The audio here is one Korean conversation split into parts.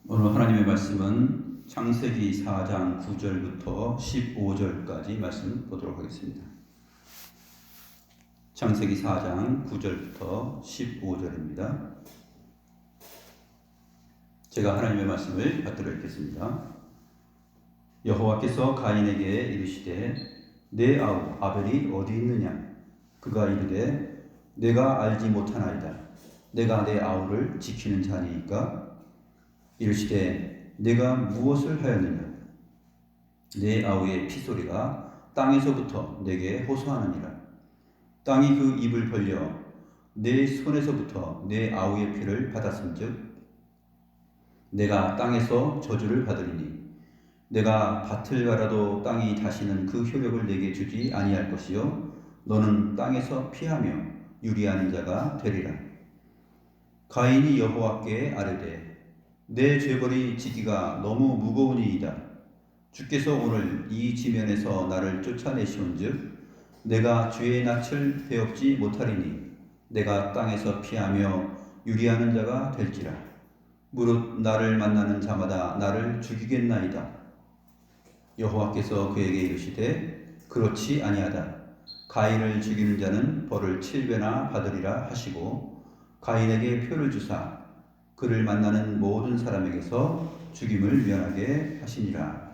오늘 하나님의 말씀은 창세기 4장 9절부터 15절까지 말씀 보도록 하겠습니다. 창세기 4장 9절부터 15절입니다. 제가 하나님의 말씀을 받들어 읽겠습니다. 여호와께서 가인에게 이르시되 내 아우 아벨이 어디 있느냐? 그가 이르되 내가 알지 못하나이다. 내가 내 아우를 지키는 자니이까? 이르시되 내가 무엇을 하였느냐? 내 아우의 피소리가 땅에서부터 내게 호소하느니라. 땅이 그 입을 벌려 내 손에서부터 내 아우의 피를 받았은즉 내가 땅에서 저주를 받으리니 내가 밭을 갈아도 땅이 다시는 그 효력을 내게 주지 아니할 것이요 너는 땅에서 피하며 유리하는 자가 되리라. 가인이 여호와께 아뢰되 내 죄벌이 지기가 너무 무거우니이다. 주께서 오늘 이 지면에서 나를 쫓아내시온즉 내가 주의 낯을 베옵지 못하리니 내가 땅에서 피하며 유리하는 자가 될지라. 무릇 나를 만나는 자마다 나를 죽이겠나이다. 여호와께서 그에게 이르시되 그렇지 아니하다. 가인을 죽이는 자는 벌을 7배나 받으리라 하시고 가인에게 표를 주사 그를 만나는 모든 사람에게서 죽임을 면하게 하시니라.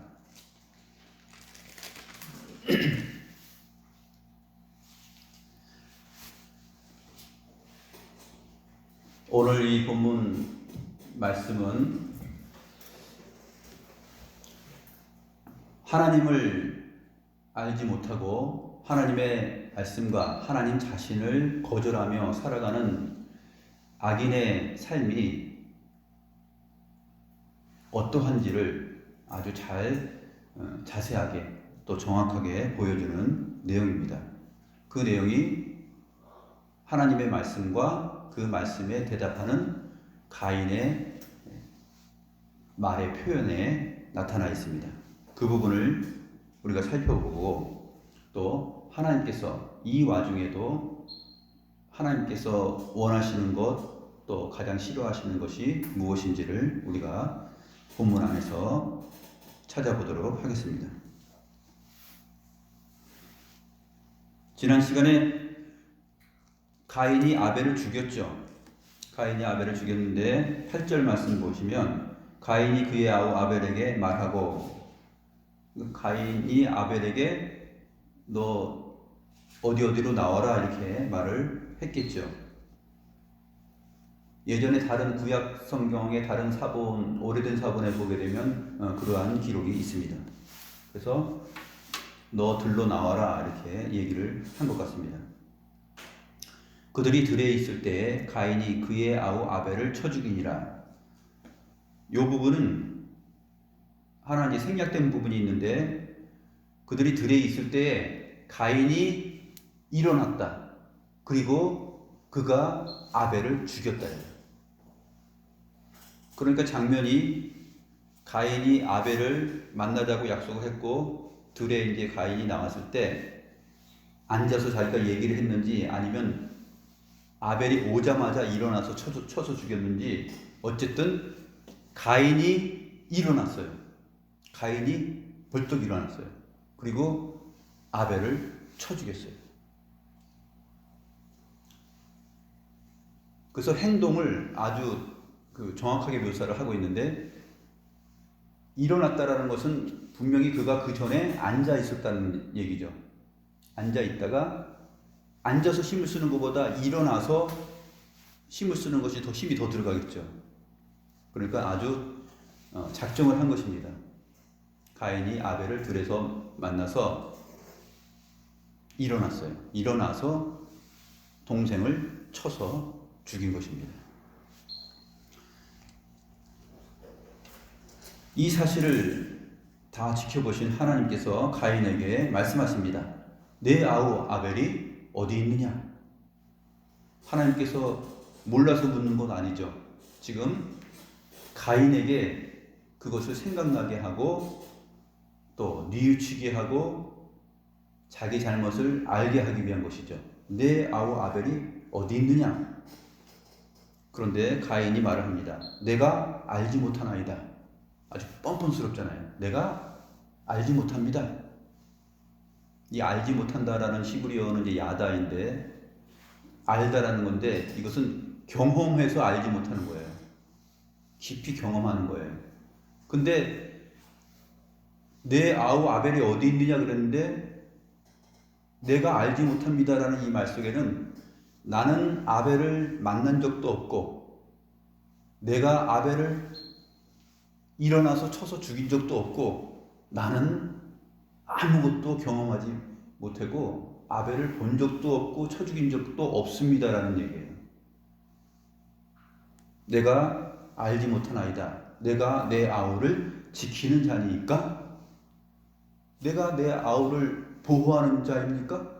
오늘 이 본문 말씀은 하나님을 알지 못하고 하나님의 말씀과 하나님 자신을 거절하며 살아가는 악인의 삶이 어떠한지를 아주 자세하게 또 정확하게 보여주는 내용입니다. 그 내용이 하나님의 말씀과 그 말씀에 대답하는 가인의 말의 표현에 나타나 있습니다. 그 부분을 우리가 살펴보고 또 하나님께서 이 와중에도 하나님께서 원하시는 것 또 가장 싫어하시는 것이 무엇인지를 우리가 본문 안에서 찾아보도록 하겠습니다. 지난 시간에 가인이 아벨을 죽였죠. 가인이 아벨을 죽였는데 8절 말씀 보시면 가인이 그의 아우 아벨에게 말하고 가인이 아벨에게 너 어디로 나와라 이렇게 말을 했겠죠. 예전에 다른 구약 성경의 다른 사본, 오래된 사본에 보게 되면 그러한 기록이 있습니다. 그래서 너 들로 나와라 이렇게 얘기를 한 것 같습니다. 그들이 들에 있을 때 가인이 그의 아우 아벨을 쳐 죽이니라. 이 부분은 하나 이제 생략된 부분이 있는데 그들이 들에 있을 때 가인이 일어났다. 그리고 그가 아벨을 죽였다. 그러니까 장면이 가인이 아벨을 만나자고 약속을 했고 들에 이제 가인이 나왔을 때 앉아서 자기가 얘기를 했는지 아니면 아벨이 오자마자 일어나서 쳐서 죽였는지 어쨌든 가인이 일어났어요. 가인이 벌떡 일어났어요. 그리고 아벨을 쳐 죽였어요. 그래서 행동을 아주 정확하게 묘사를 하고 있는데 일어났다라는 것은 분명히 그가 그 전에 앉아 있었다는 얘기죠. 앉아 있다가 앉아서 힘을 쓰는 것보다 일어나서 힘을 쓰는 것이 힘이 더 들어가겠죠. 그러니까 아주 작정을 한 것입니다. 가인이 아벨을 들에서 만나서 일어났어요. 일어나서 동생을 쳐서 죽인 것입니다. 이 사실을 다 지켜보신 하나님께서 가인에게 말씀하십니다. 내 아우 아벨이 어디 있느냐? 하나님께서 몰라서 묻는 건 아니죠. 지금 가인에게 그것을 생각나게 하고 또 뉘우치게 하고 자기 잘못을 알게 하기 위한 것이죠. 내 아우 아벨이 어디 있느냐? 그런데 가인이 말을 합니다. 내가 알지 못하나이다. 아주 뻔뻔스럽잖아요. 내가 알지 못합니다. 이 알지 못한다라는 히브리어는 이제 야다인데 알다라는 건데 이것은 경험해서 알지 못하는 거예요. 깊이 경험하는 거예요. 근데 내 아우 아벨이 어디 있느냐 그랬는데 내가 알지 못합니다라는 이 말 속에는 나는 아벨을 만난 적도 없고 내가 아벨을 일어나서 쳐서 죽인 적도 없고 나는 아무것도 경험하지 못하고 아벨을 본 적도 없고 쳐 죽인 적도 없습니다라는 얘기예요. 내가 알지 못하나이다. 내가 내 아우를 지키는 자니까? 내가 내 아우를 보호하는 자입니까?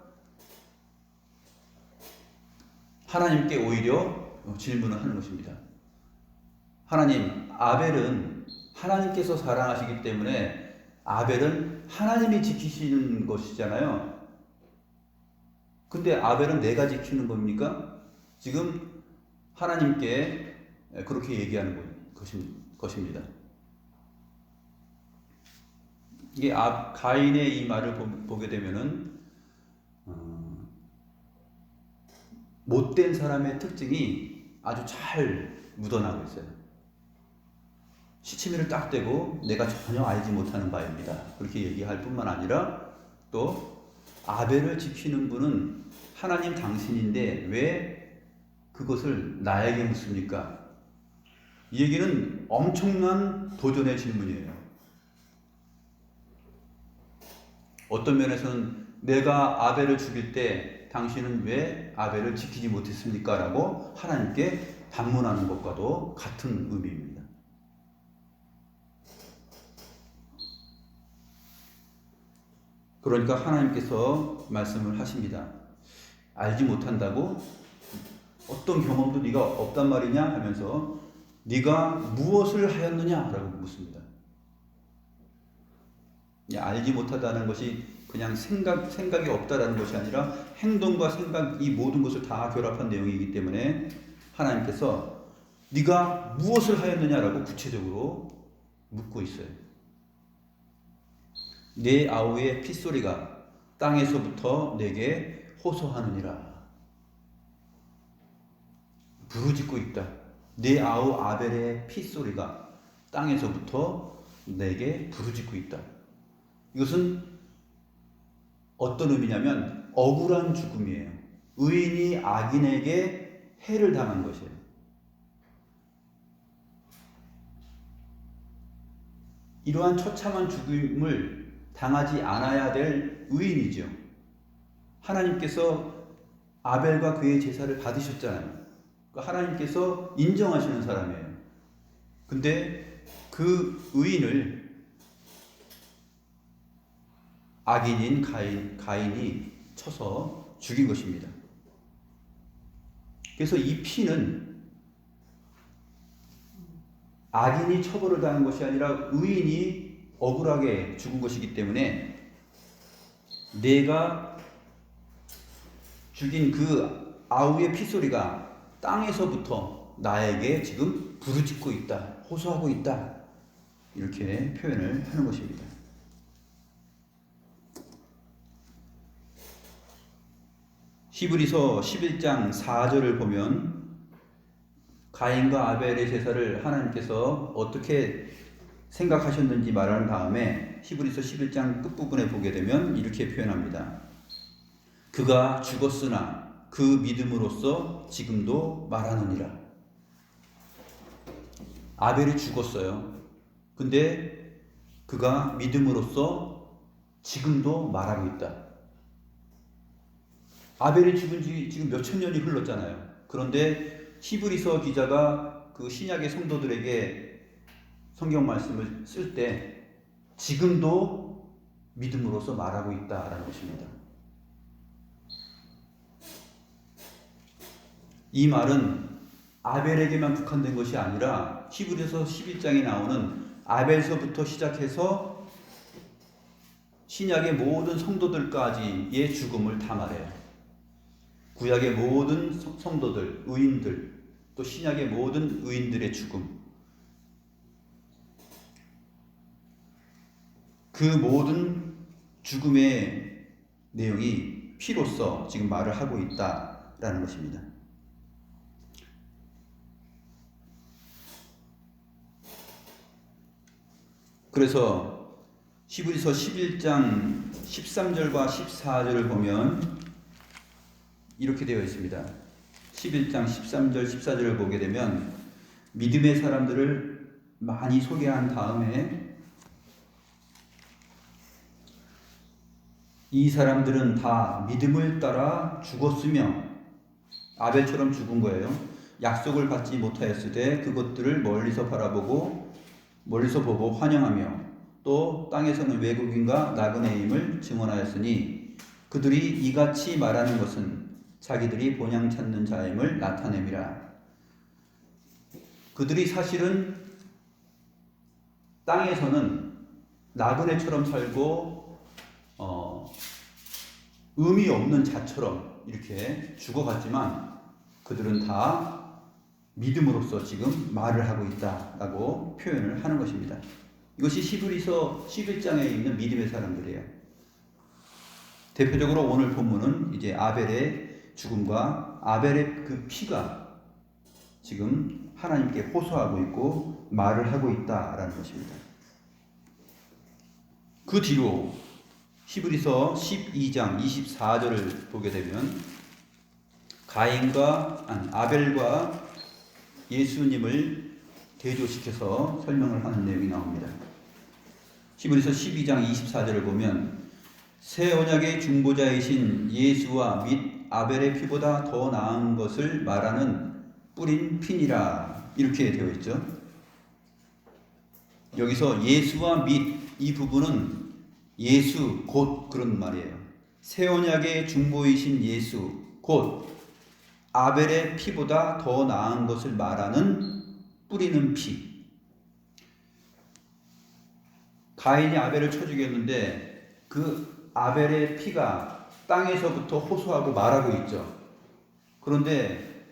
하나님께 오히려 질문을 하는 것입니다. 하나님, 아벨은 하나님께서 사랑하시기 때문에 아벨은 하나님이 지키시는 것이잖아요. 근데 아벨은 내가 지키는 겁니까? 지금 하나님께 그렇게 얘기하는 것입니다. 이게 가인의 이 말을 보게 되면은 못된 사람의 특징이 아주 잘 묻어나고 있어요. 시치미를 딱 대고 내가 전혀 알지 못하는 바입니다. 그렇게 얘기할 뿐만 아니라 또 아벨을 지키는 분은 하나님 당신인데 왜 그것을 나에게 묻습니까? 이 얘기는 엄청난 도전의 질문이에요. 어떤 면에서는 내가 아벨을 죽일 때 당신은 왜 아벨을 지키지 못했습니까? 라고 하나님께 반문하는 것과도 같은 의미입니다. 그러니까 하나님께서 말씀을 하십니다. 알지 못한다고? 어떤 경험도 네가 없단 말이냐? 하면서 네가 무엇을 하였느냐? 라고 묻습니다. 알지 못하다는 것이 그냥 생각이 없다라는 것이 아니라 행동과 생각 이 모든 것을 다 결합한 내용이기 때문에 하나님께서 네가 무엇을 하였느냐라고 구체적으로 묻고 있어요. 내 아우의 핏소리가 땅에서부터 내게 호소하느니라. 부르짖고 있다. 내 아우 아벨의 핏소리가 땅에서부터 내게 부르짖고 있다. 이것은 어떤 의미냐면 억울한 죽음이에요. 의인이 악인에게 해를 당한 것이에요. 이러한 처참한 죽음을 당하지 않아야 될 의인이죠. 하나님께서 아벨과 그의 제사를 받으셨잖아요. 하나님께서 인정하시는 사람이에요. 근데 그 의인을 악인인 가인이 쳐서 죽인 것입니다. 그래서 이 피는 악인이 처벌을 당한 것이 아니라 의인이 억울하게 죽은 것이기 때문에 내가 죽인 그 아우의 피소리가 땅에서부터 나에게 지금 부르짖고 있다, 호소하고 있다, 이렇게 표현을 하는 것입니다. 히브리서 11장 4절을 보면 가인과 아벨의 제사를 하나님께서 어떻게 생각하셨는지 말한 다음에 히브리서 11장 끝부분에 보게 되면 이렇게 표현합니다. 그가 죽었으나 그 믿음으로써 지금도 말하느니라. 아벨이 죽었어요. 근데 그가 믿음으로써 지금도 말하고 있다. 아벨이 죽은 지 지금 몇천 년이 흘렀잖아요. 그런데 히브리서 기자가 그 신약의 성도들에게 성경 말씀을 쓸 때 지금도 믿음으로써 말하고 있다라는 것입니다. 이 말은 아벨에게만 국한된 것이 아니라 히브리서 11장에 나오는 아벨서부터 시작해서 신약의 모든 성도들까지의 죽음을 다 말해요. 구약의 모든 성도들, 의인들, 또 신약의 모든 의인들의 죽음, 그 모든 죽음의 내용이 피로써 지금 말을 하고 있다라는 것입니다. 그래서 히브리서 11장 13절과 14절을 보면 이렇게 되어 있습니다. 11장 13절 14절을 보게 되면 믿음의 사람들을 많이 소개한 다음에 이 사람들은 다 믿음을 따라 죽었으며, 아벨처럼 죽은 거예요. 약속을 받지 못하였을 때 그것들을 멀리서 보고 환영하며, 또 땅에서는 외국인과 나그네임을 증언하였으니 그들이 이같이 말하는 것은 자기들이 본향 찾는 자임을 나타냄이라. 그들이 사실은 땅에서는 나그네처럼 살고 의미 없는 자처럼 이렇게 죽어갔지만 그들은 다 믿음으로써 지금 말을 하고 있다라고 표현을 하는 것입니다. 이것이 히브리서 11장에 있는 믿음의 사람들이에요. 대표적으로 오늘 본문은 이제 아벨의 죽음과 아벨의 그 피가 지금 하나님께 호소하고 있고 말을 하고 있다라는 것입니다. 그 뒤로 히브리서 12장 24절을 보게 되면 아벨과 예수님을 대조시켜서 설명을 하는 내용이 나옵니다. 히브리서 12장 24절을 보면 새 언약의 중보자이신 예수와 및 아벨의 피보다 더 나은 것을 말하는 뿌린 피니라, 이렇게 되어 있죠. 여기서 예수와 및 이 부분은 예수 곧 그런 말이에요. 새 언약의 중보이신 예수 곧 아벨의 피보다 더 나은 것을 말하는 뿌리는 피. 가인이 아벨을 쳐 죽였는데 그 아벨의 피가 땅에서부터 호소하고 말하고 있죠. 그런데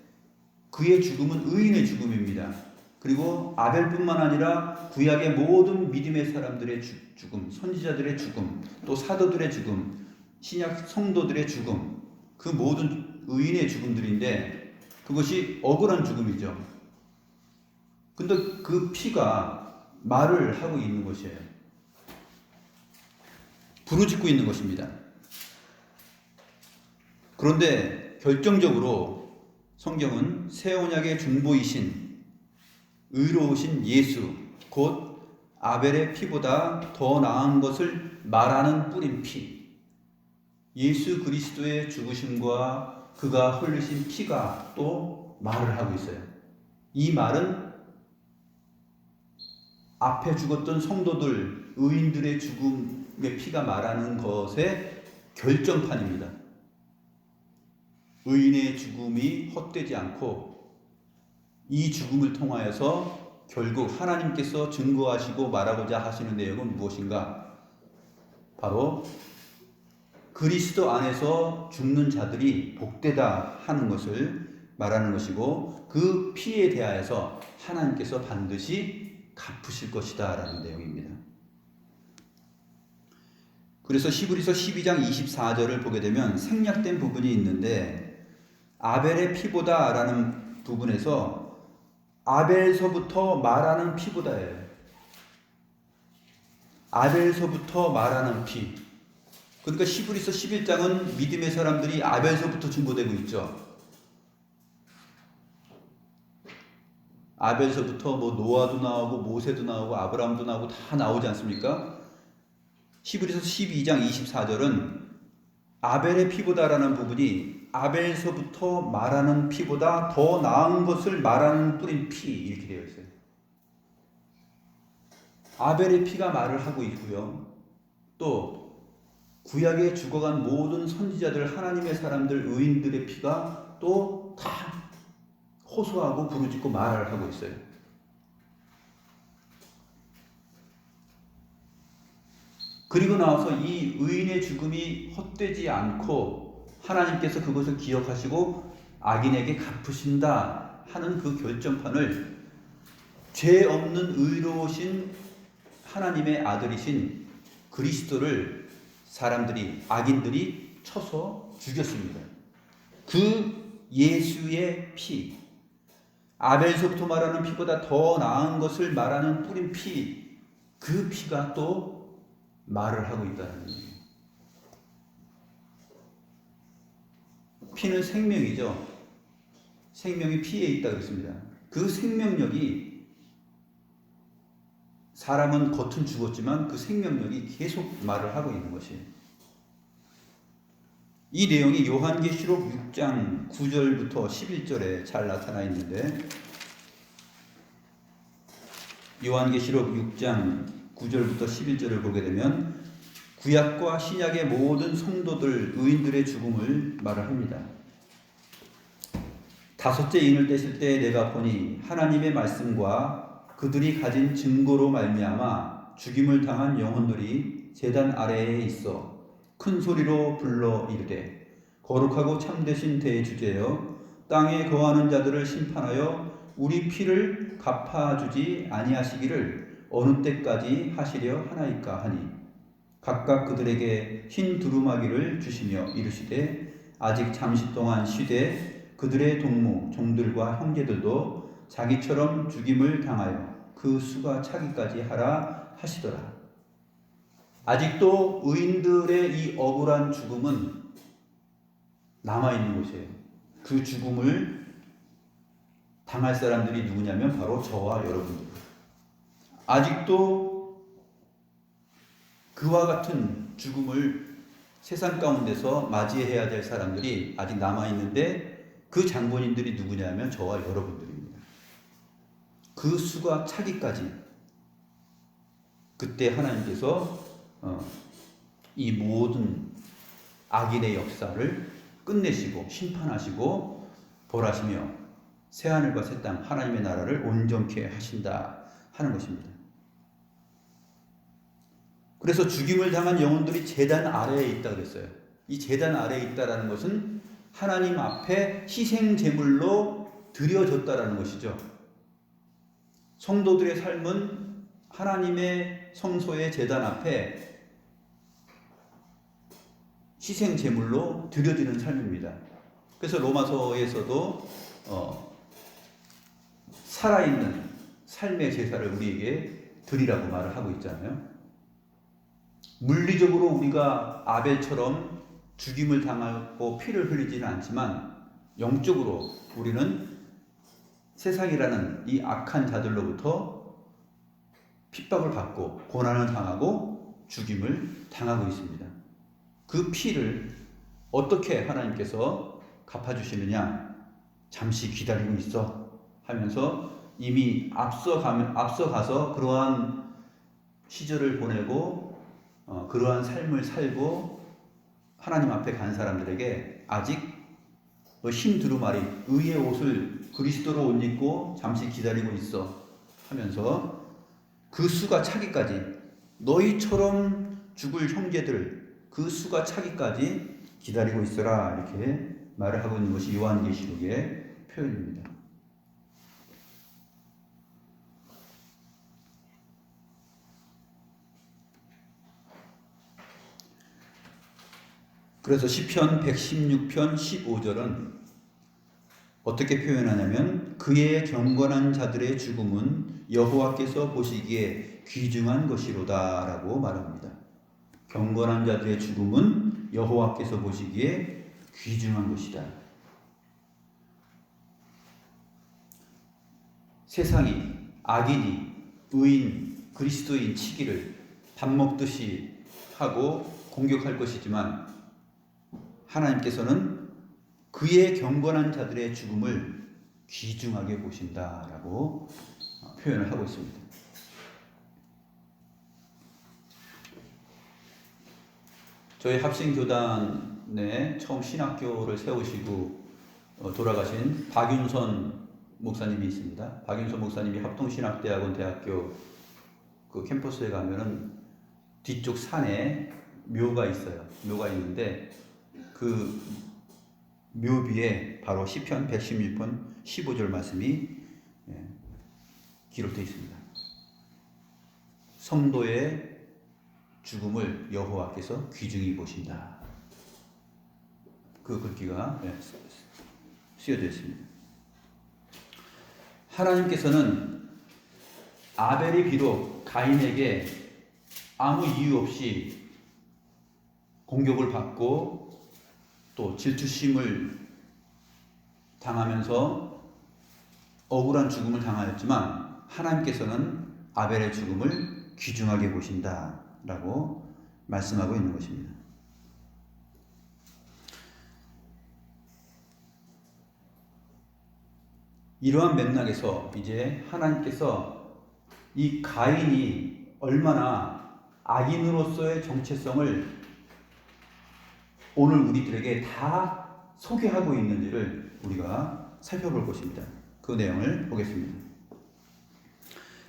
그의 죽음은 의인의 죽음입니다. 그리고 아벨뿐만 아니라 구약의 모든 믿음의 사람들의 죽음, 선지자들의 죽음, 또 사도들의 죽음, 신약 성도들의 죽음, 그 모든 의인의 죽음들인데 그것이 억울한 죽음이죠. 근데 그 피가 말을 하고 있는 것이에요. 부르짖고 있는 것입니다. 그런데 결정적으로 성경은 새 언약의 중보이신 의로우신 예수 곧 아벨의 피보다 더 나은 것을 말하는 뿌린 피, 예수 그리스도의 죽으심과 그가 흘리신 피가 또 말을 하고 있어요. 이 말은 앞에 죽었던 성도들, 의인들의 죽음의 피가 말하는 것의 결정판입니다. 의인의 죽음이 헛되지 않고 이 죽음을 통하여서 결국 하나님께서 증거하시고 말하고자 하시는 내용은 무엇인가? 바로 그리스도 안에서 죽는 자들이 복되다 하는 것을 말하는 것이고 그 피에 대하여서 하나님께서 반드시 갚으실 것이다 라는 내용입니다. 그래서 히브리서 12장 24절을 보게 되면 생략된 부분이 있는데 아벨의 피보다 라는 부분에서 아벨서부터 말하는 피보다예요. 아벨서부터 말하는 피. 그러니까 히브리서 11장은 믿음의 사람들이 아벨서부터 증거되고 있죠. 아벨서부터 뭐 노아도 나오고 모세도 나오고 아브라함도 나오고 다 나오지 않습니까? 히브리서 12장 24절은 아벨의 피보다라는 부분이 아벨서부터 말하는 피보다 더 나은 것을 말하는 뿌린 피, 이렇게 되어 있어요. 아벨의 피가 말을 하고 있고요. 또 구약에 죽어간 모든 선지자들, 하나님의 사람들, 의인들의 피가 또 다 호소하고 부르짖고 말을 하고 있어요. 그리고 나와서 이 의인의 죽음이 헛되지 않고 하나님께서 그것을 기억하시고 악인에게 갚으신다 하는 그 결정판을 죄 없는 의로우신 하나님의 아들이신 그리스도를 사람들이, 악인들이 쳐서 죽였습니다. 그 예수의 피, 아벨서부터 말하는 피보다 더 나은 것을 말하는 뿌린 피, 그 피가 또 말을 하고 있다는 거예요. 피는 생명이죠. 생명이 피에 있다 그랬습니다. 그 생명력이, 사람은 겉은 죽었지만 그 생명력이 계속 말을 하고 있는 것이에요. 이 내용이 요한계시록 6장 9절부터 11절에 잘 나타나 있는데, 요한계시록 6장 9절부터 11절을 보게 되면 구약과 신약의 모든 성도들, 의인들의 죽음을 말을 합니다. 다섯째 인을 떼실 때 내가 보니 하나님의 말씀과 그들이 가진 증거로 말미암아 죽임을 당한 영혼들이 제단 아래에 있어 큰 소리로 불러 이르되, 거룩하고 참되신 대주제여, 땅에 거하는 자들을 심판하여 우리 피를 갚아주지 아니하시기를 어느 때까지 하시려 하나이까 하니, 각각 그들에게 흰 두루마기를 주시며 이르시되, 아직 잠시 동안 쉬되 그들의 동무 종들과 형제들도 자기처럼 죽임을 당하여 그 수가 차기까지 하라 하시더라. 아직도 의인들의 이 억울한 죽음은 남아있는 것이에요. 그 죽음을 당할 사람들이 누구냐면 바로 저와 여러분들. 아직도 그와 같은 죽음을 세상 가운데서 맞이해야 될 사람들이 아직 남아있는데, 그 장본인들이 누구냐면 저와 여러분들입니다. 그 수가 차기까지, 그때 하나님께서 이 모든 악인의 역사를 끝내시고 심판하시고 벌하시며 새하늘과 새 땅, 하나님의 나라를 온전케 하신다 하는 것입니다. 그래서 죽임을 당한 영혼들이 제단 아래에 있다 그랬어요. 이 제단 아래에 있다라는 것은 하나님 앞에 희생 제물로 드려졌다라는 것이죠. 성도들의 삶은 하나님의 성소의 제단 앞에 희생 제물로 드려지는 삶입니다. 그래서 로마서에서도 살아있는 삶의 제사를 우리에게 드리라고 말을 하고 있잖아요. 물리적으로 우리가 아벨처럼 죽임을 당하고 피를 흘리지는 않지만, 영적으로 우리는 세상이라는 이 악한 자들로부터 핍박을 받고 고난을 당하고 죽임을 당하고 있습니다. 그 피를 어떻게 하나님께서 갚아주시느냐, 잠시 기다리고 있어 하면서 이미 앞서가서 그러한 시절을 보내고 그러한 삶을 살고 하나님 앞에 간 사람들에게 아직 흰 두루마리, 의의 옷을 그리스도로 옷 입고 잠시 기다리고 있어 하면서 그 수가 차기까지, 너희처럼 죽을 형제들 그 수가 차기까지 기다리고 있어라, 이렇게 말을 하고 있는 것이 요한계시록의 표현입니다. 그래서 시편 116편 15절은 어떻게 표현하냐면, 그의 경건한 자들의 죽음은 여호와께서 보시기에 귀중한 것이로다 라고 말합니다. 경건한 자들의 죽음은 여호와께서 보시기에 귀중한 것이다. 세상이, 악인이 의인, 그리스도인 치기를 밥 먹듯이 하고 공격할 것이지만, 하나님께서는 그의 경건한 자들의 죽음을 귀중하게 보신다라고 표현을 하고 있습니다. 저희 합신교단에 처음 신학교를 세우시고 돌아가신 박윤선 목사님이 있습니다. 박윤선 목사님이 합동신학대학원 대학교 그 캠퍼스에 가면은 뒤쪽 산에 묘가 있어요. 묘가 있는데 그 묘비에 바로 시편 116편 15절 말씀이 기록되어 있습니다. 성도의 죽음을 여호와께서 귀중히 보신다. 그 글귀가 쓰여져 있습니다. 하나님께서는 아벨이 비록 가인에게 아무 이유 없이 공격을 받고 또 질투심을 당하면서 억울한 죽음을 당하였지만 하나님께서는 아벨의 죽음을 귀중하게 보신다라고 말씀하고 있는 것입니다. 이러한 맥락에서 이제 하나님께서 이 가인이 얼마나 악인으로서의 정체성을 오늘 우리들에게 다 소개하고 있는지를 우리가 살펴볼 것입니다. 그 내용을 보겠습니다.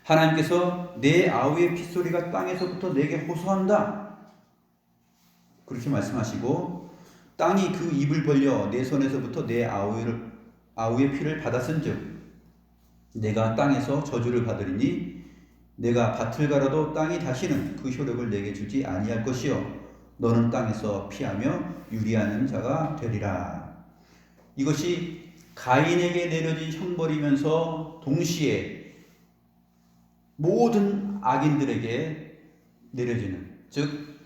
하나님께서 내 아우의 핏소리가 땅에서부터 내게 호소한다. 그렇게 말씀하시고 땅이 그 입을 벌려 내 손에서부터 내 아우의 피를 받았은즉 내가 땅에서 저주를 받으리니 내가 밭을 갈아도 땅이 다시는 그 효력을 내게 주지 아니할 것이요 너는 땅에서 피하며 유리하는 자가 되리라. 이것이 가인에게 내려진 형벌이면서 동시에 모든 악인들에게 내려지는, 즉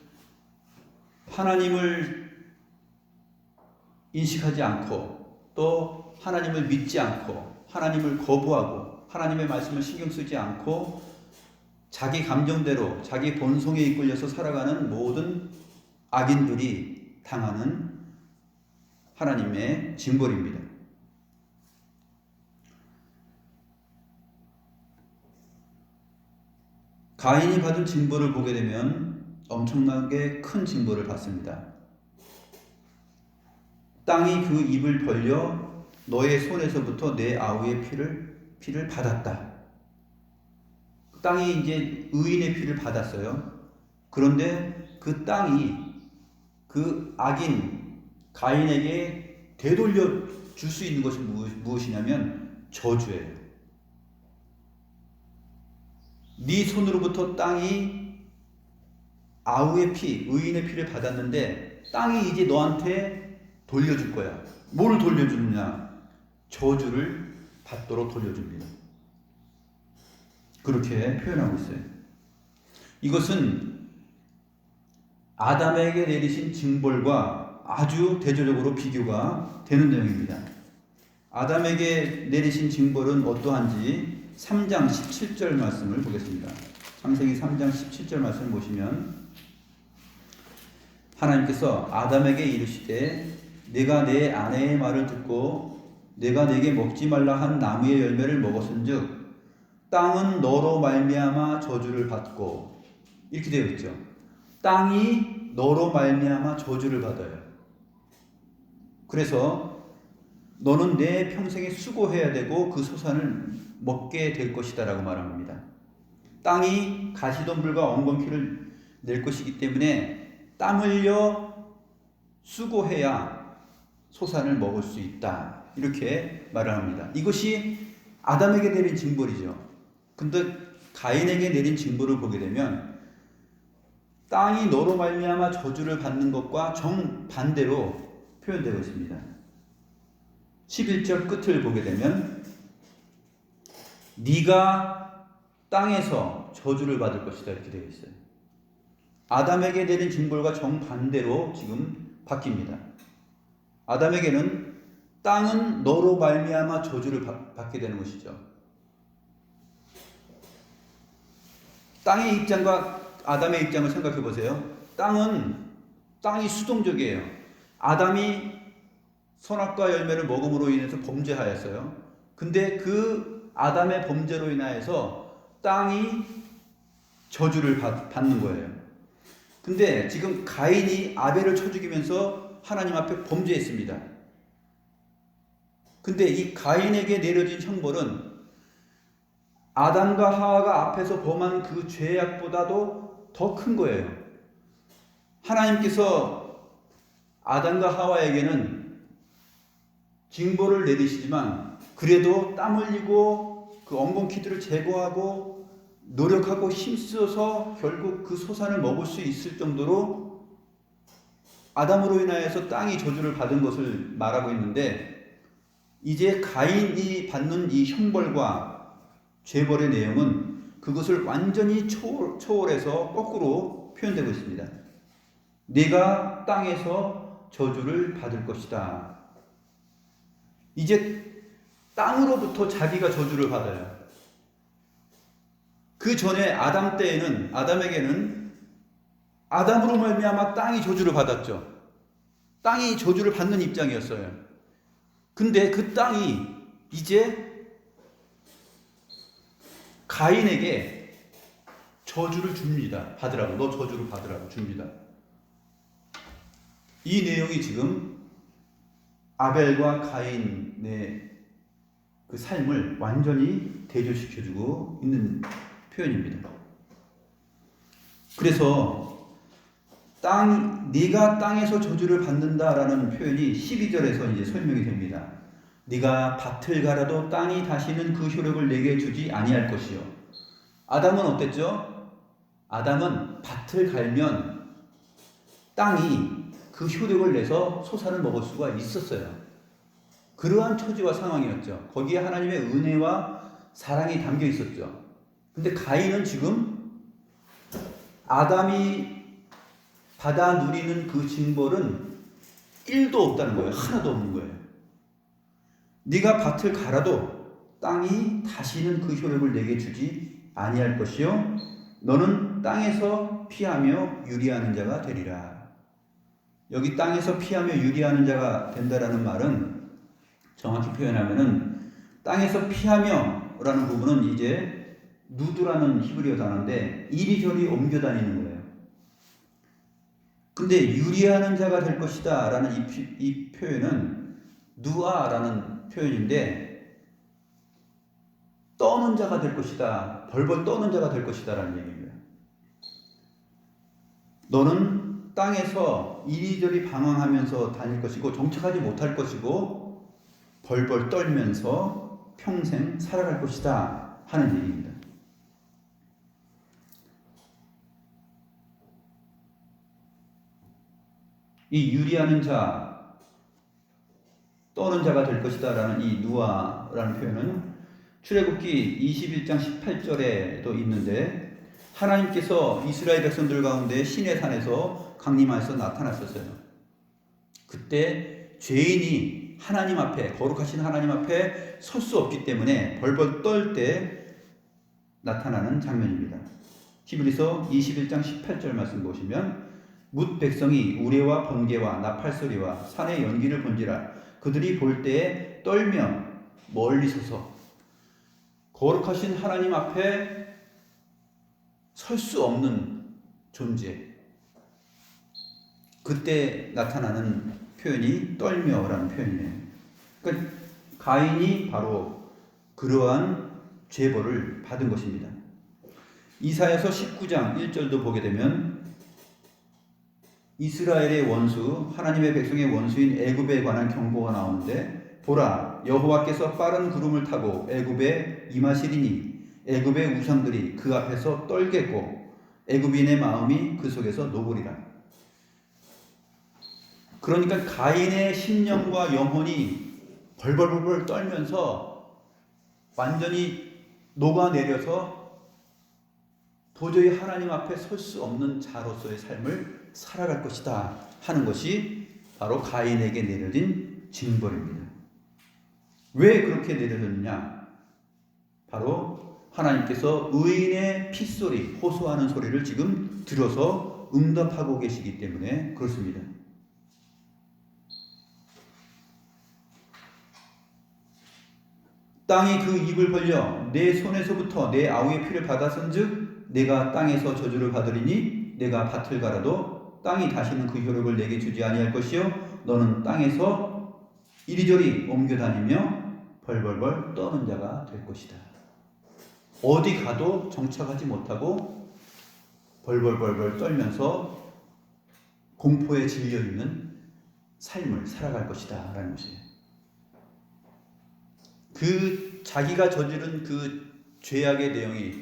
하나님을 인식하지 않고 또 하나님을 믿지 않고 하나님을 거부하고 하나님의 말씀을 신경 쓰지 않고 자기 감정대로 자기 본성에 이끌려서 살아가는 모든 악인들이 당하는 하나님의 징벌입니다. 가인이 받은 징벌을 보게 되면 엄청나게 큰 징벌을 받습니다. 땅이 그 입을 벌려 너의 손에서부터 내 아우의 피를 받았다. 땅이 이제 의인의 피를 받았어요. 그런데 그 땅이 그 악인 가인에게 되돌려 줄 수 있는 것이 무엇이냐면 저주예요. 네 손으로부터 땅이 아우의 피, 의인의 피를 받았는데 땅이 이제 너한테 돌려줄 거야. 뭘 돌려주느냐? 저주를 받도록 돌려줍니다. 그렇게 표현하고 있어요. 이것은 아담에게 내리신 징벌과 아주 대조적으로 비교가 되는 내용입니다. 아담에게 내리신 징벌은 어떠한지 3장 17절 말씀을 보겠습니다. 창세기 3장 17절 말씀을 보시면 하나님께서 아담에게 이르시되 내가 내 아내의 말을 듣고 내가 내게 먹지 말라 한 나무의 열매를 먹었은즉 땅은 너로 말미암아 저주를 받고, 이렇게 되어 있죠. 땅이 너로 말미암아 저주를 받아요. 그래서 너는 내 평생에 수고해야 되고 그 소산을 먹게 될 것이다 라고 말합니다. 땅이 가시덤불과 엉겅퀴를 낼 것이기 때문에 땀 흘려 수고해야 소산을 먹을 수 있다, 이렇게 말을 합니다. 이것이 아담에게 내린 징벌이죠. 근데 가인에게 내린 징벌을 보게 되면 땅이 너로 말미암아 저주를 받는 것과 정반대로 표현되고 있습니다. 11절 끝을 보게 되면 네가 땅에서 저주를 받을 것이다, 이렇게 되어 있어요. 아담에게 내린 징벌과 정반대로 지금 바뀝니다. 아담에게는 땅은 너로 말미암아 저주를 받게 되는 것이죠. 땅의 입장과 아담의 입장을 생각해 보세요. 땅이 수동적이에요. 아담이 선악과 열매를 먹음으로 인해서 범죄하였어요. 근데 그 아담의 범죄로 인하여서 땅이 저주를 받는 거예요. 근데 지금 가인이 아벨을 쳐 죽이면서 하나님 앞에 범죄했습니다. 근데 이 가인에게 내려진 형벌은 아담과 하와가 앞에서 범한 그 죄악보다도 더 큰 거예요. 하나님께서 아담과 하와에게는 징벌을 내리시지만 그래도 땀 흘리고 그 엉겅퀴들을 제거하고 노력하고 힘써서 결국 그 소산을 먹을 수 있을 정도로 아담으로 인하여서 땅이 저주를 받은 것을 말하고 있는데, 이제 가인이 받는 이 형벌과 죄벌의 내용은 그것을 완전히 초월해서 거꾸로 표현되고 있습니다. 네가 땅에서 저주를 받을 것이다. 이제 땅으로부터 자기가 저주를 받아요. 그 전에 아담 때에는, 아담에게는 아담으로 말미암아 땅이 저주를 받았죠. 땅이 저주를 받는 입장이었어요. 근데 그 땅이 이제 가인에게 저주를 줍니다. 받으라고, 너 저주를 받으라고 줍니다. 이 내용이 지금 아벨과 가인의 그 삶을 완전히 대조시켜주고 있는 표현입니다. 그래서 네가 땅에서 저주를 받는다라는 표현이 12절에서 이제 설명이 됩니다. 네가 밭을 갈아도 땅이 다시는 그 효력을 내게 주지 아니할 것이요. 아담은 어땠죠? 아담은 밭을 갈면 땅이 그 효력을 내서 소산을 먹을 수가 있었어요. 그러한 처지와 상황이었죠. 거기에 하나님의 은혜와 사랑이 담겨 있었죠. 근데 가인은 지금 아담이 받아 누리는 그 징벌은 1도 없다는 거예요. 하나도 없는 거예요. 네가 밭을 갈아도 땅이 다시는 그 효력을 내게 주지 아니할 것이요 너는 땅에서 피하며 유리하는 자가 되리라. 여기 땅에서 피하며 유리하는 자가 된다라는 말은 정확히 표현하면은 땅에서 피하며 라는 부분은 이제 누드라는 히브리어 단어인데 이리저리 옮겨 다니는 거예요. 근데 유리하는 자가 될 것이다 라는 이 표현은 누아라는 표현인데 떠는 자가 될 것이다, 벌벌 떠는 자가 될 것이다 라는 얘기입니다. 너는 땅에서 이리저리 방황하면서 다닐 것이고 정착하지 못할 것이고 벌벌 떨면서 평생 살아갈 것이다 하는 얘기입니다. 이 유리하는 자, 떠는 자가 될 것이다 라는 이 누아라는 표현은 출애굽기 21장 18절에도 있는데, 하나님께서 이스라엘 백성들 가운데 시내산에서 강림하여서 나타났었어요. 그때 죄인이 하나님 앞에, 거룩하신 하나님 앞에 설 수 없기 때문에 벌벌 떨 때 나타나는 장면입니다. 히브리서 21장 18절 말씀 보시면 뭇 백성이 우레와 번개와 나팔 소리와 산의 연기를 본지라 그들이 볼 때에 떨며 멀리 서서 거룩하신 하나님 앞에 설 수 없는 존재, 그때 나타나는 표현이 떨며라는 표현이에요. 그러니까 가인이 바로 그러한 죄벌을 받은 것입니다. 이사야서 19장 1절도 보게 되면 이스라엘의 원수, 하나님의 백성의 원수인 애굽에 관한 경고가 나오는데, 보라, 여호와께서 빠른 구름을 타고 애굽에 임하시리니 애굽의 우상들이 그 앞에서 떨겠고 애굽인의 마음이 그 속에서 녹으리라. 그러니까 가인의 심령과 영혼이 벌벌벌벌 떨면서 완전히 녹아내려서 도저히 하나님 앞에 설 수 없는 자로서의 삶을 살아갈 것이다 하는 것이 바로 가인에게 내려진 징벌입니다. 왜 그렇게 내려졌느냐? 바로 하나님께서 의인의 핏소리, 호소하는 소리를 지금 들어서 응답하고 계시기 때문에 그렇습니다. 땅이 그 입을 벌려 내 손에서부터 내 아우의 피를 받았은즉 내가 땅에서 저주를 받으리니 내가 밭을 갈아도 땅이 다시는 그 효력을 내게 주지 아니할 것이요 너는 땅에서 이리저리 옮겨 다니며 벌벌벌 떠는 자가 될 것이다. 어디 가도 정착하지 못하고 벌벌벌벌 떨면서 공포에 질려 있는 삶을 살아갈 것이다 라는 것이에요. 그 자기가 저지른 그 죄악의 내용이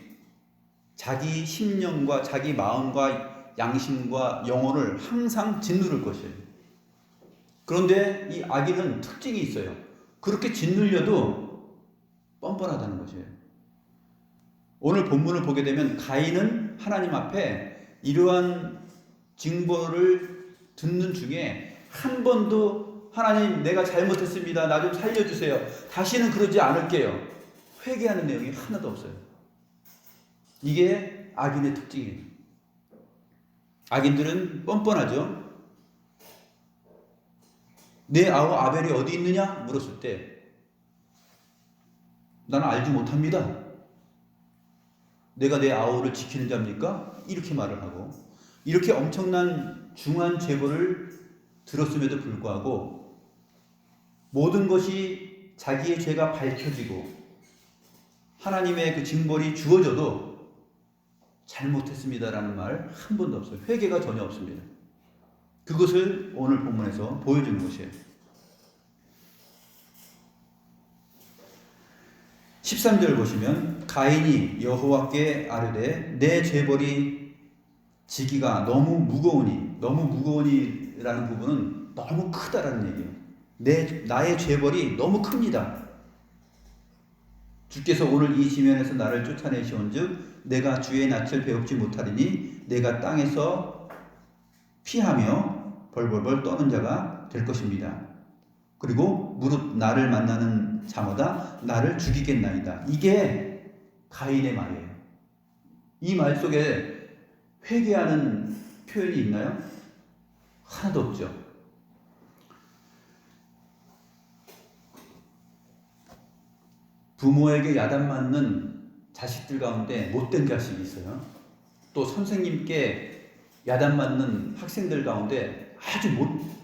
자기 심령과 자기 마음과 양심과 영혼을 항상 짓누를 것이에요. 그런데 이 악인은 특징이 있어요. 그렇게 짓눌려도 뻔뻔하다는 것이에요. 오늘 본문을 보게 되면 가인은 하나님 앞에 이러한 징벌을 듣는 중에 한 번도 하나님 내가 잘못했습니다. 나 좀 살려주세요. 다시는 그러지 않을게요. 회개하는 내용이 하나도 없어요. 이게 악인의 특징이에요. 악인들은 뻔뻔하죠. 내 아우 아벨이 어디 있느냐 물었을 때 나는 알지 못합니다. 내가 내 아우를 지키는 자입니까? 이렇게 말을 하고, 이렇게 엄청난 중한 죄벌을 들었음에도 불구하고 모든 것이 자기의 죄가 밝혀지고 하나님의 그 징벌이 주어져도 잘못했습니다라는 말 한 번도 없어요. 회개가 전혀 없습니다. 그것을 오늘 본문에서 보여주는 것이에요. 13절 보시면 가인이 여호와께 아뢰되 내 죄벌이 지기가 너무 무거우니라는 부분은 너무 크다라는 얘기예요. 나의 죄벌이 너무 큽니다. 주께서 오늘 이 지면에서 나를 쫓아내시온즉 내가 주의 낯을 배웁지 못하리니 내가 땅에서 피하며 벌벌벌 떠는 자가 될 것입니다. 그리고 무릇 나를 만나는 자마다 나를 죽이겠나이다. 이게 가인의 말이에요. 이 말 속에 회개하는 표현이 있나요? 하나도 없죠. 부모에게 야단맞는 자식들 가운데 못된 자식이 있어요. 또 선생님께 야단맞는 학생들 가운데 아주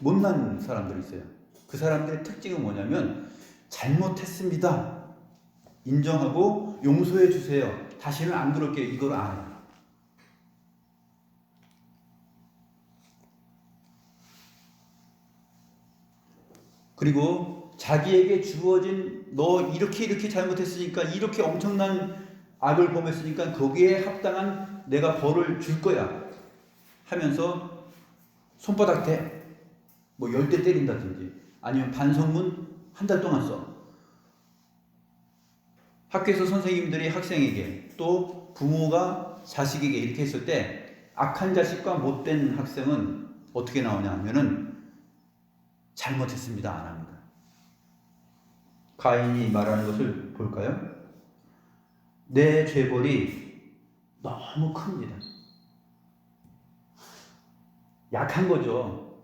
못난 사람들이 있어요. 그 사람들의 특징은 뭐냐면 잘못했습니다. 인정하고 용서해 주세요. 다시는 안 그럴게요. 이걸 안 해요. 그리고 자기에게 주어진 너 이렇게 잘못했으니까 이렇게 엄청난 악을 범했으니까 거기에 합당한 내가 벌을 줄 거야 하면서 손바닥 대 뭐 10대 때린다든지 아니면 반성문 한 달 동안 써. 학교에서 선생님들이 학생에게 또 부모가 자식에게 이렇게 했을 때 악한 자식과 못된 학생은 어떻게 나오냐 하면은 잘못했습니다 안 합니다. 가인이 말하는 것을 볼까요? 내 죄벌이 너무 큽니다. 약한 거죠.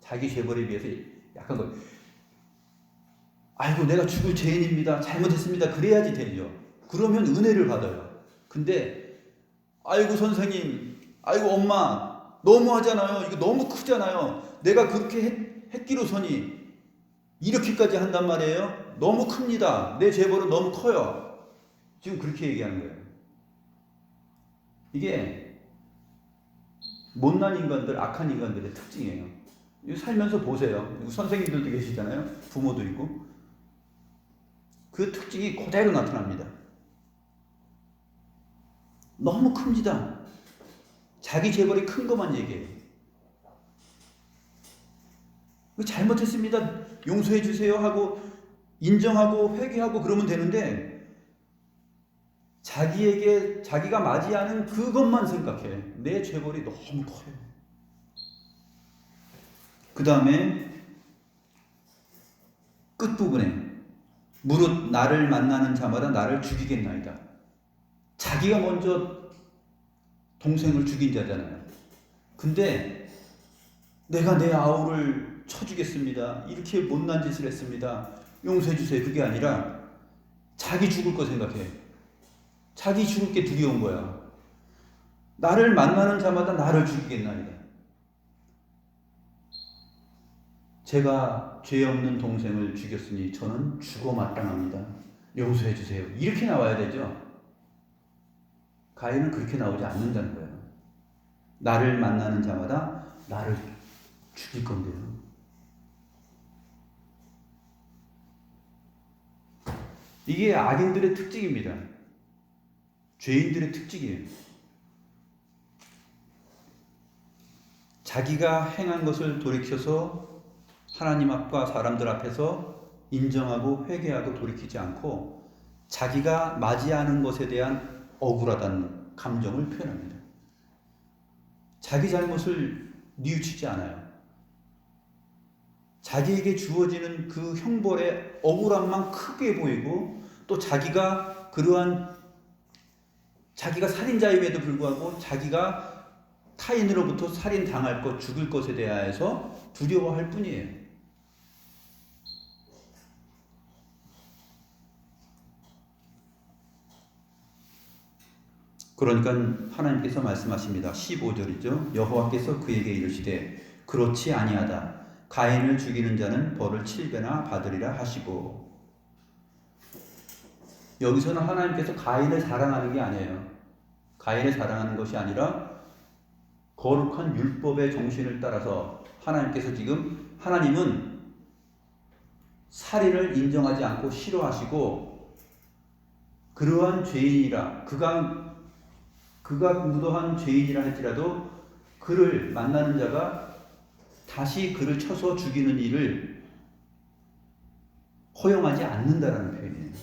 자기 죄벌에 비해서 약한 거. 아이고 내가 죽을 죄인입니다. 잘못했습니다. 그래야지 되죠. 그러면 은혜를 받아요. 근데 아이고 선생님, 아이고 엄마 너무하잖아요. 이거 너무 크잖아요. 내가 그렇게 했기로서니 이렇게까지 한단 말이에요. 너무 큽니다. 내 죄벌은 너무 커요. 지금 그렇게 얘기하는 거예요. 이게 못난 인간들, 악한 인간들의 특징이에요. 살면서 보세요. 선생님들도 계시잖아요. 부모도 있고. 그 특징이 그대로 나타납니다. 너무 큽니다. 자기 죄벌이 큰 것만 얘기해요. 잘못했습니다. 용서해 주세요 하고 인정하고 회개하고 그러면 되는데 자기가 맞이하는 그것만 생각해. 내 죄벌이 너무 커요. 그 다음에 끝부분에 무릇 나를 만나는 자마다 나를 죽이겠나이다. 자기가 먼저 동생을 죽인 자잖아요. 근데 내가 내 아우를 쳐주겠습니다. 이렇게 못난 짓을 했습니다. 용서해 주세요. 그게 아니라 자기 죽을 거 생각해. 자기 죽을 게 두려운 거야. 나를 만나는 자마다 나를 죽이겠나이다. 제가 죄 없는 동생을 죽였으니 저는 죽어 마땅합니다. 용서해 주세요. 이렇게 나와야 되죠. 가인은 그렇게 나오지 않는다는 거예요. 나를 만나는 자마다 나를 죽일 건데요. 이게 악인들의 특징입니다. 죄인들의 특징이에요. 자기가 행한 것을 돌이켜서 하나님 앞과 사람들 앞에서 인정하고 회개하고 돌이키지 않고 자기가 맞이하는 것에 대한 억울하다는 감정을 표현합니다. 자기 잘못을 뉘우치지 않아요. 자기에게 주어지는 그 형벌의 억울함만 크게 보이고 또 자기가 살인자임에도 불구하고 자기가 타인으로부터 살인당할 것, 죽을 것에 대하여서 두려워할 뿐이에요. 그러니까 하나님께서 말씀하십니다. 15절이죠. 여호와께서 그에게 이르시되 그렇지 아니하다. 가인을 죽이는 자는 벌을 7배나 받으리라 하시고. 여기서는 하나님께서 가인을 사랑하는 게 아니에요. 가인을 사랑하는 것이 아니라 거룩한 율법의 정신을 따라서 하나님은 살인을 인정하지 않고 싫어하시고 그러한 죄인이라 그가 무도한 죄인이라 할지라도 그를 만나는 자가 다시 그를 쳐서 죽이는 일을 허용하지 않는다라는 표현이에요.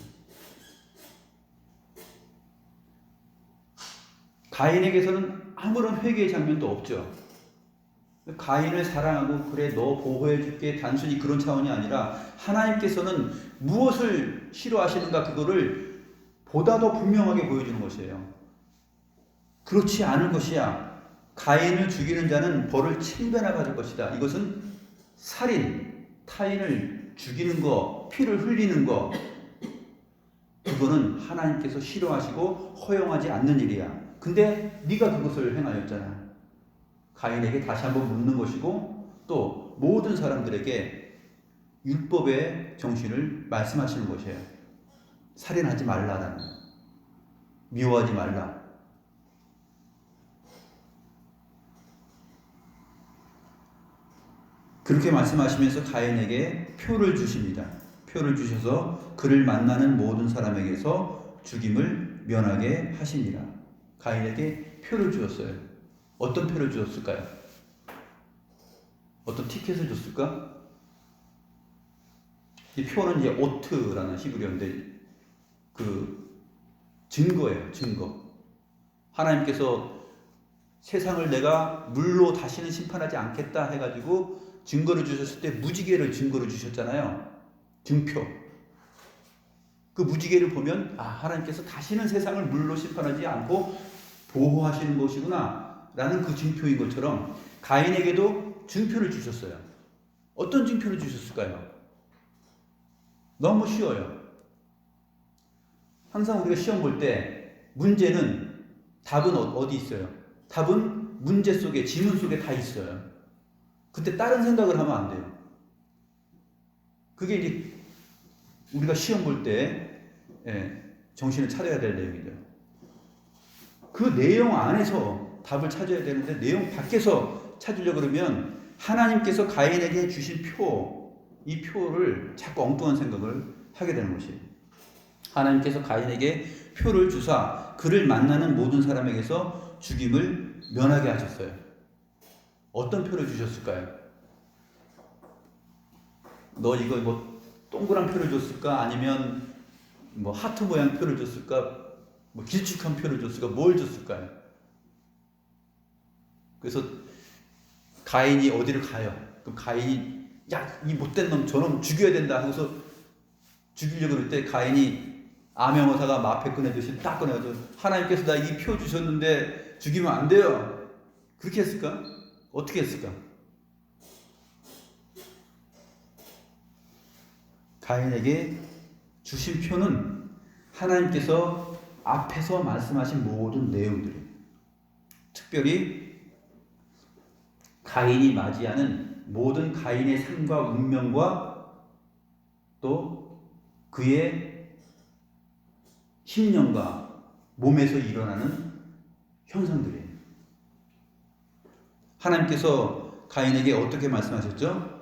가인에게서는 아무런 회개의 장면도 없죠. 가인을 사랑하고 그래 너 보호해 줄게 단순히 그런 차원이 아니라 하나님께서는 무엇을 싫어하시는가 그거를 보다 더 분명하게 보여주는 것이에요. 그렇지 않을 것이야. 가인을 죽이는 자는 벌을 7배나 받을 것이다. 이것은 살인, 타인을 죽이는 거, 피를 흘리는 거 그거는 하나님께서 싫어하시고 허용하지 않는 일이야. 근데 네가 그것을 행하였잖아. 가인에게 다시 한번 묻는 것이고 또 모든 사람들에게 율법의 정신을 말씀하시는 것이에요. 살인하지 말라라는, 미워하지 말라. 그렇게 말씀하시면서 가인에게 표를 주십니다. 표를 주셔서 그를 만나는 모든 사람에게서 죽임을 면하게 하십니다. 가인에게 표를 주었어요. 어떤 표를 주었을까요? 어떤 티켓을 줬을까? 이 표는 이제 오트라는 히브리어인데 그 증거예요. 증거. 하나님께서 세상을 내가 물로 다시는 심판하지 않겠다 해가지고 증거를 주셨을 때 무지개를 증거로 주셨잖아요. 증표. 그 무지개를 보면 하나님께서 다시는 세상을 물로 심판하지 않고 보호하시는 것이구나 라는 그 증표인 것처럼 가인에게도 증표를 주셨어요. 어떤 증표를 주셨을까요? 너무 쉬워요. 항상 우리가 시험 볼 때 문제는 답은 어디 있어요? 답은 문제 속에, 지문 속에 다 있어요. 그때 다른 생각을 하면 안 돼요. 그게 이제 우리가 시험 볼 때 정신을 차려야 될 내용이죠. 그 내용 안에서 답을 찾아야 되는데 내용 밖에서 찾으려고 그러면 하나님께서 가인에게 주신 이 표를 자꾸 엉뚱한 생각을 하게 되는 것이에요. 하나님께서 가인에게 표를 주사 그를 만나는 모든 사람에게서 죽임을 면하게 하셨어요. 어떤 표를 주셨을까요? 너 이거 뭐 동그란 표를 줬을까? 아니면 뭐 하트 모양 표를 줬을까? 뭐 길쭉한 표를 줬을까? 뭘 줬을까요? 그래서 가인이 어디를 가요? 그럼 가인이 이 못된 놈 저놈 죽여야 된다 하고서 죽이려고 그럴 때 가인이 암행어사가 마패 꺼내듯이 딱 꺼내가지고 하나님께서 나 이 표 주셨는데 죽이면 안 돼요. 그렇게 했을까? 어떻게 했을까? 가인에게 주신 표는 하나님께서 앞에서 말씀하신 모든 내용들이에요. 특별히 가인이 맞이하는 모든 가인의 삶과 운명과 또 그의 심령과 몸에서 일어나는 현상들이에요. 하나님께서 가인에게 어떻게 말씀하셨죠?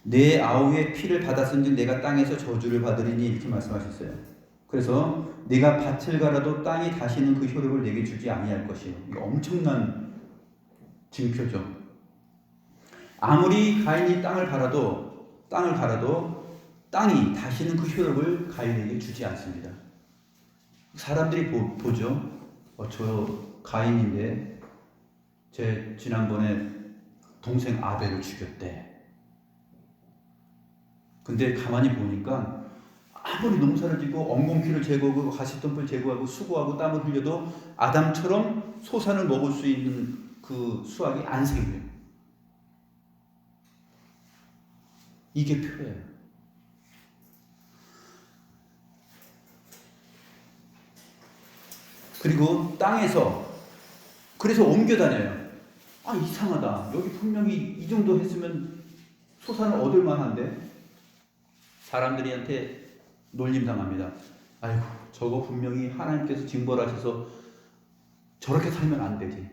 내 아우의 피를 받았은즉 내가 땅에서 저주를 받으리니 이렇게 말씀하셨어요. 그래서 내가 밭을 갈아도 땅이 다시는 그 효력을 내게 주지 아니할 것이요. 이거 엄청난 징표죠. 아무리 가인이 땅을 갈아도 땅이 다시는 그 효력을 가인에게 주지 않습니다. 사람들이 보죠. 저 가인인데 제 지난번에 동생 아벨을 죽였대. 근데 가만히 보니까 아무리 농사를 짓고 엉겅퀴를 제거하고 가시덤불 제거하고 수고하고 땀을 흘려도 아담처럼 소산을 먹을 수 있는 그 수확이 안 생겨요. 이게 표예요. 그리고 땅에서 그래서 옮겨 다녀요. 아, 이상하다. 여기 분명히 이 정도 했으면 소산을 얻을 만한데 사람들한테 놀림당합니다. 아이고, 저거 분명히 하나님께서 징벌하셔서 저렇게 살면 안 되지.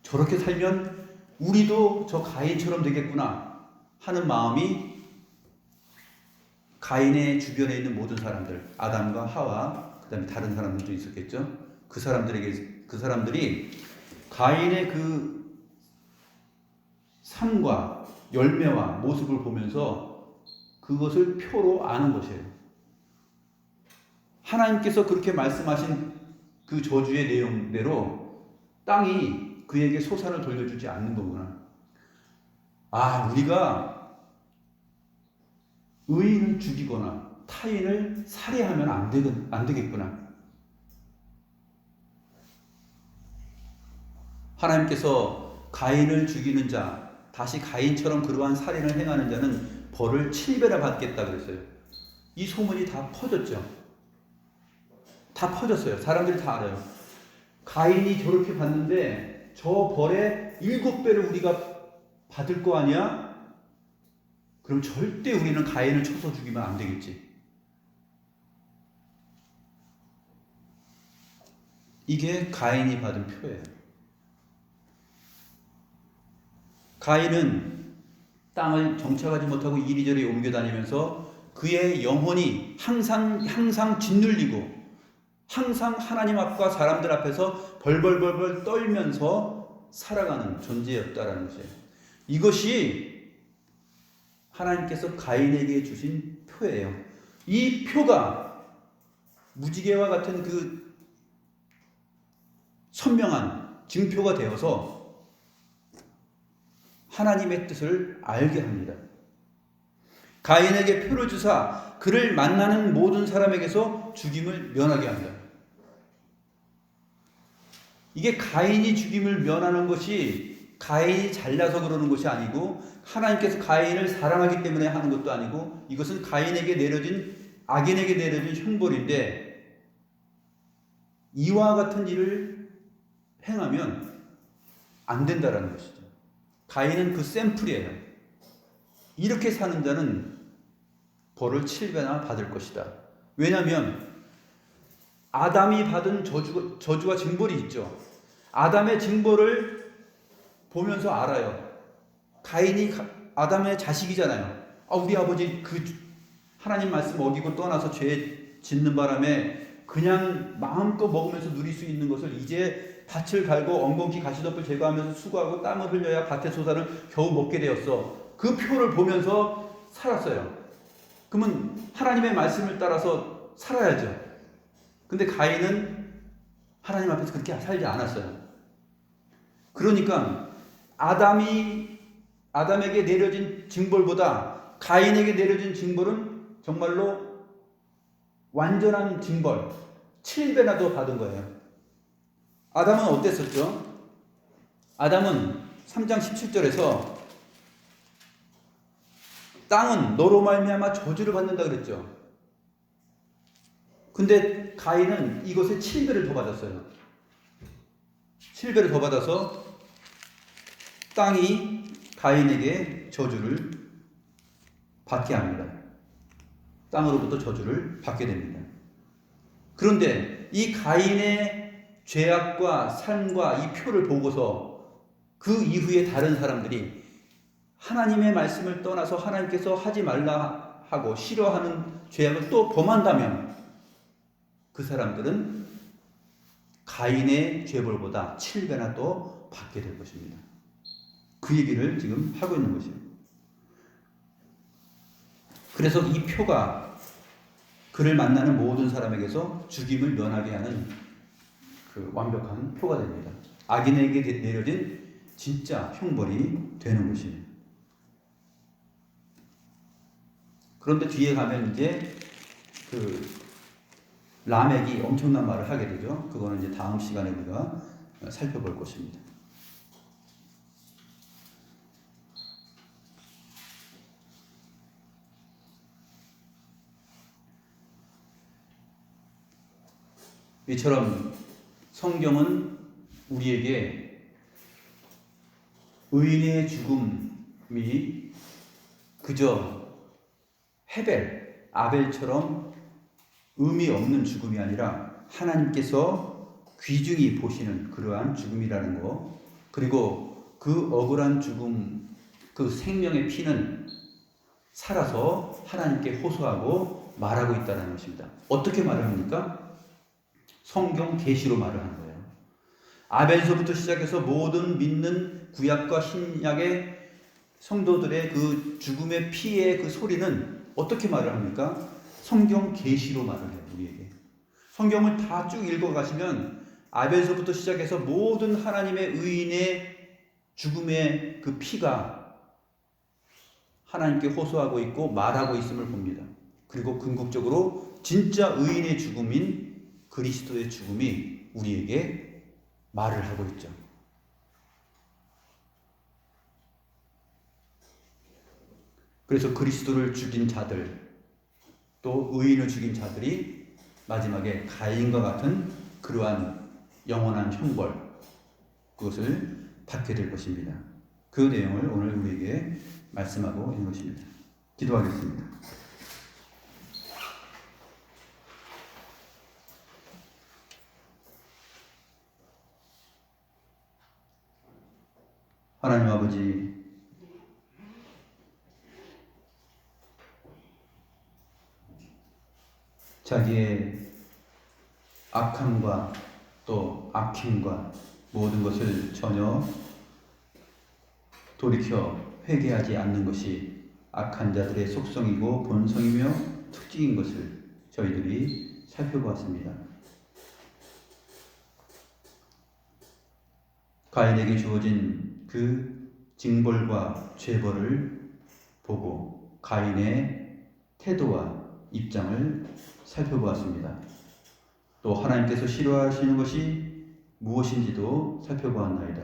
저렇게 살면 우리도 저 가인처럼 되겠구나 하는 마음이 가인의 주변에 있는 모든 사람들, 아담과 하와, 그 다음에 다른 사람들도 있었겠죠. 그 사람들이 가인의 그 삶과 열매와 모습을 보면서 그것을 표로 아는 것이에요. 하나님께서 그렇게 말씀하신 그 저주의 내용대로 땅이 그에게 소산을 돌려주지 않는 거구나. 아, 우리가 의인을 죽이거나 타인을 살해하면 안 되겠구나. 하나님께서 가인을 죽이는 자, 다시 가인처럼 그러한 살인을 행하는 자는 벌을 7배나 받겠다 그랬어요. 이 소문이 다 퍼졌죠. 다 퍼졌어요. 사람들이 다 알아요. 가인이 저렇게 받는데 저 벌의 7배를 우리가 받을 거 아니야? 그럼 절대 우리는 가인을 쳐서 죽이면 안 되겠지. 이게 가인이 받은 표예요. 가인은 땅을 정착하지 못하고 이리저리 옮겨 다니면서 그의 영혼이 항상 짓눌리고 항상 하나님 앞과 사람들 앞에서 벌벌벌벌 떨면서 살아가는 존재였다라는 것이에요. 이것이 하나님께서 가인에게 주신 표예요. 이 표가 무지개와 같은 그 선명한 징표가 되어서 하나님의 뜻을 알게 합니다. 가인에게 표를 주사 그를 만나는 모든 사람에게서 죽임을 면하게 합니다. 이게 가인이 죽임을 면하는 것이 가인이 잘나서 그러는 것이 아니고 하나님께서 가인을 사랑하기 때문에 하는 것도 아니고 이것은 가인에게 내려진 악인에게 내려진 형벌인데 이와 같은 일을 행하면 안 된다라는 것이죠. 가인은 그 샘플이에요. 이렇게 사는 자는 벌을 7배나 받을 것이다. 왜냐하면 아담이 받은 저주와 징벌이 있죠. 아담의 징벌을 보면서 알아요. 가인이 아담의 자식이잖아요. 우리 아버지 그 하나님 말씀 어기고 떠나서 죄 짓는 바람에 그냥 마음껏 먹으면서 누릴 수 있는 것을 이제 밭을 갈고 엉겅퀴 가시덤불 제거하면서 수고하고 땀을 흘려야 밭의 소산을 겨우 먹게 되었어. 그 표를 보면서 살았어요. 그러면 하나님의 말씀을 따라서 살아야죠. 근데 가인은 하나님 앞에서 그렇게 살지 않았어요. 그러니까 아담에게 내려진 징벌보다 가인에게 내려진 징벌은 정말로 완전한 징벌 7배나 더 받은 거예요. 아담은 어땠었죠? 아담은 3장 17절에서 땅은 너로 말미암아 저주를 받는다 그랬죠. 근데 가인은 이것에 7배를 더 받았어요. 7배를 더 받아서 땅이 가인에게 저주를 받게 합니다. 땅으로부터 저주를 받게 됩니다. 그런데 이 가인의 죄악과 삶과 이 표를 보고서 그 이후에 다른 사람들이 하나님의 말씀을 떠나서 하나님께서 하지 말라 하고 싫어하는 죄악을 또 범한다면 그 사람들은 가인의 죄벌보다 7배나 또 받게 될 것입니다. 그 얘기를 지금 하고 있는 것이에요. 그래서 이 표가 그를 만나는 모든 사람에게서 죽임을 면하게 하는 그 완벽한 표가 됩니다. 악인에게 내려진 진짜 형벌이 되는 것이에요. 그런데 뒤에 가면 이제 그 라멕이 엄청난 말을 하게 되죠. 그거는 이제 다음 시간에 우리가 살펴볼 것입니다. 이처럼 성경은 우리에게 의인의 죽음이 그저 헤벨, 아벨처럼 의미 없는 죽음이 아니라 하나님께서 귀중히 보시는 그러한 죽음이라는 거, 그리고 그 억울한 죽음, 그 생명의 피는 살아서 하나님께 호소하고 말하고 있다는 것입니다. 어떻게 말을 합니까? 성경 계시로 말을 하는 거예요. 아벨서부터 시작해서 모든 믿는 구약과 신약의 성도들의 그 죽음의 피의 그 소리는 어떻게 말을 합니까? 성경 계시로 말을 해요. 우리에게 성경을 다 쭉 읽어가시면 아벨서부터 시작해서 모든 하나님의 의인의 죽음의 그 피가 하나님께 호소하고 있고 말하고 있음을 봅니다. 그리고 궁극적으로 진짜 의인의 죽음인 그리스도의 죽음이 우리에게 말을 하고 있죠. 그래서 그리스도를 죽인 자들, 또 의인을 죽인 자들이 마지막에 가인과 같은 그러한 영원한 형벌, 그것을 받게 될 것입니다. 그 내용을 오늘 우리에게 말씀하고 있는 것입니다. 기도하겠습니다. 하나님 아버지, 자기의 악함과 또 악행과 모든 것을 전혀 돌이켜 회개하지 않는 것이 악한 자들의 속성이고 본성이며 특징인 것을 저희들이 살펴보았습니다. 가인에게 주어진 그 징벌과 죄벌을 보고 가인의 태도와 입장을 살펴보았습니다. 또 하나님께서 싫어하시는 것이 무엇인지도 살펴보았나이다.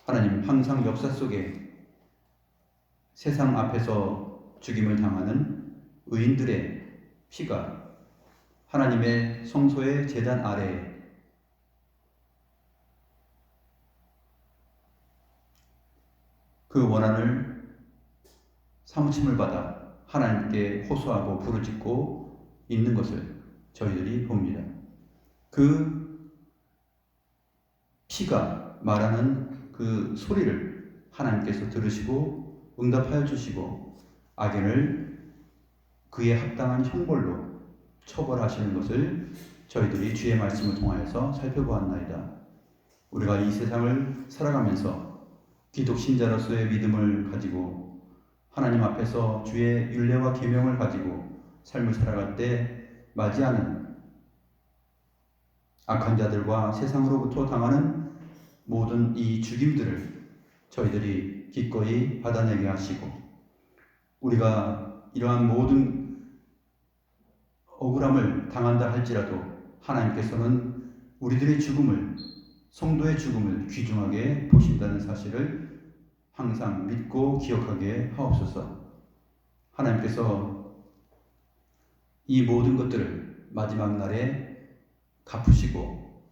하나님, 항상 역사 속에 세상 앞에서 죽임을 당하는 의인들의 피가 하나님의 성소의 제단 아래에 그 원한을 사무침을 받아 하나님께 호소하고 부르짖고 있는 것을 저희들이 봅니다. 그 피가 말하는 그 소리를 하나님께서 들으시고 응답하여 주시고 악인을 그에 합당한 형벌로 처벌하시는 것을 저희들이 주의 말씀을 통하여서 살펴보았나이다. 우리가 이 세상을 살아가면서 기독 신자로서의 믿음을 가지고 하나님 앞에서 주의 율례와 계명을 가지고 삶을 살아갈 때 맞이하는 악한 자들과 세상으로부터 당하는 모든 이 죽임들을 저희들이 기꺼이 받아내게 하시고, 우리가 이러한 모든 억울함을 당한다 할지라도 하나님께서는 우리들의 죽음을, 성도의 죽음을 귀중하게 보신다는 사실을 항상 믿고 기억하게 하옵소서. 하나님께서 이 모든 것들을 마지막 날에 갚으시고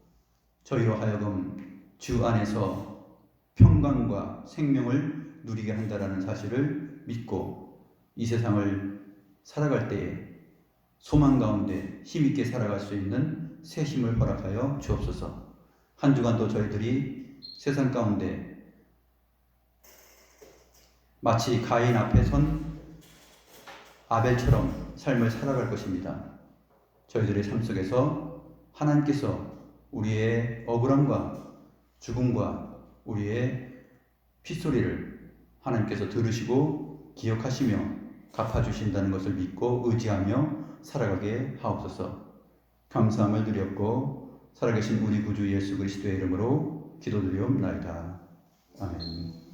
저희로 하여금 주 안에서 평강과 생명을 누리게 한다라는 사실을 믿고 이 세상을 살아갈 때에 소망 가운데 힘있게 살아갈 수 있는 새 힘을 허락하여 주옵소서. 한 주간도 저희들이 세상 가운데 마치 가인 앞에 선 아벨처럼 삶을 살아갈 것입니다. 저희들의 삶 속에서 하나님께서 우리의 억울함과 죽음과 우리의 핏소리를 하나님께서 들으시고 기억하시며 갚아주신다는 것을 믿고 의지하며 살아가게 하옵소서. 감사함을 드렸고 살아계신 우리 구주 예수 그리스도의 이름으로 기도드리옵나이다. 아멘.